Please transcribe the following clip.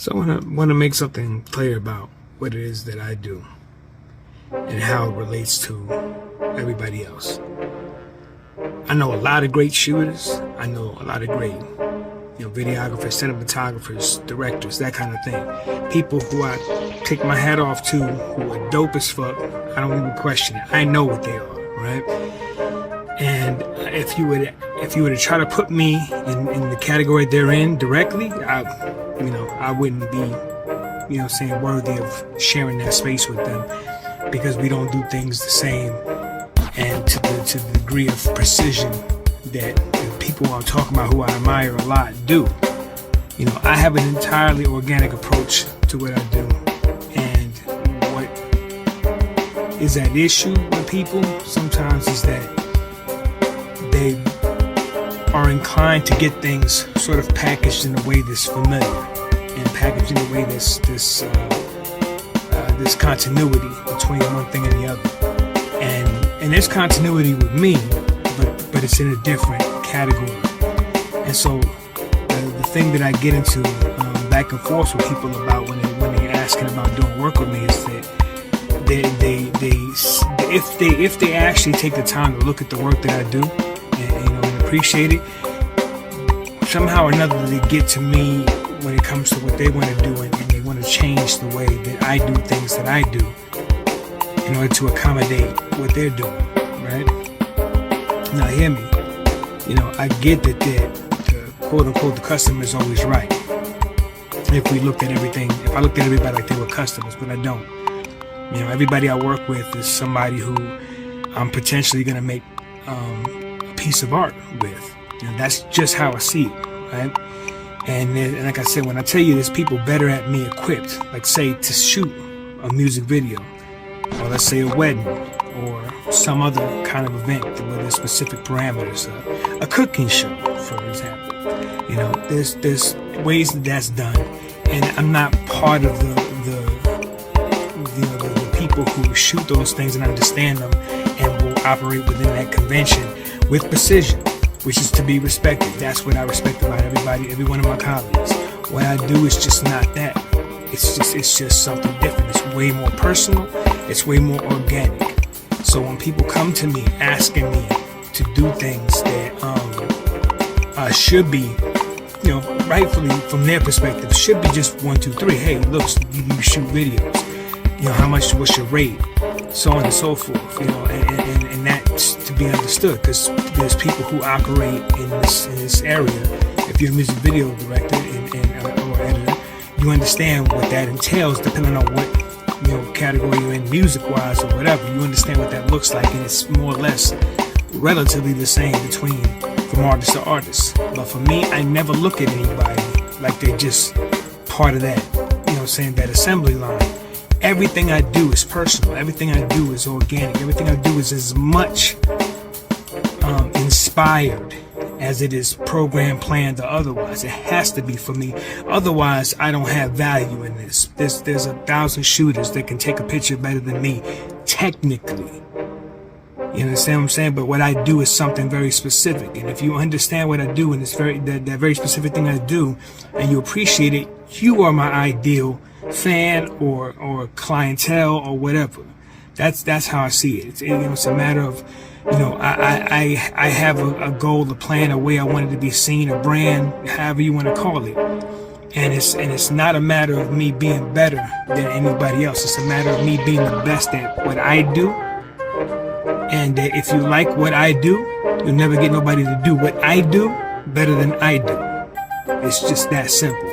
So I want to make something clear about what it is that I do and how it relates to everybody else. I know a lot of great shooters. I know a lot of great, videographers, cinematographers, directors, that kind of thing. People who I take my hat off to, who are dope as fuck. I don't even question it. I know what they are, right? And if you were to try to put me in the category they're in directly, I wouldn't be, worthy of sharing that space with them, because we don't do things the same and to the degree of precision that the people I'm talking about, who I admire a lot, do. I have an entirely organic approach to what I do, and what is at issue with people sometimes is that they are inclined to get things sort of packaged in a way that's familiar and packaged in a way that's this continuity between one thing and the other. And there's continuity with me, but it's in a different category. And so the thing that I get into back and forth with people about when they're asking about doing work with me is that if they actually take the time to look at the work that I do and appreciate it, somehow or another they get to me when it comes to what they want to do, and they want to change the way that I do things that I do in order to accommodate what they're doing, right? Now hear me. I get that the quote unquote the customer is always right. If I looked at everybody like they were customers, but I don't. Everybody I work with is somebody who I'm potentially going to make a piece of art with. That's just how I see it, right? And like I said, when I tell you there's people better at me equipped, like say to shoot a music video, or let's say a wedding, or some other kind of event with there's specific parameters, a cooking show, for example. There's ways that's done, and I'm not part of the people who shoot those things and understand them and will operate within that convention with precision, which is to be respected. That's what I respect about every one of my colleagues. What I do is just not that. It's just something different. It's way more personal. It's way more organic. So when people come to me asking me to do things that should be, rightfully from their perspective, should be just 1, 2, 3. Hey, look, you shoot videos. What's your rate? So on and so forth. And that's to be understood, because there's people who operate in this area. If you're a music video director or editor, you understand what that entails, depending on what category you're in, music-wise or whatever. You understand what that looks like, and it's more or less relatively the same from artist to artist. But for me, I never look at anybody like they're just part of that, that assembly line. Everything I do is personal. Everything I do is organic. Everything I do is as much inspired as it is programmed, planned, or otherwise. It has to be for me. Otherwise, I don't have value in this. There's 1,000 shooters that can take a picture better than me, technically. You understand what I'm saying? But what I do is something very specific. And if you understand what I do, and it's that very specific thing I do, and you appreciate it, you are my ideal fan or clientele or whatever. That's how I see it. It's a matter of, I have a goal, a plan, a way I want it to be seen, a brand, however you want to call it. And it's not a matter of me being better than anybody else. It's a matter of me being the best at what I do. And if you like what I do, you'll never get nobody to do what I do better than I do. It's just that simple.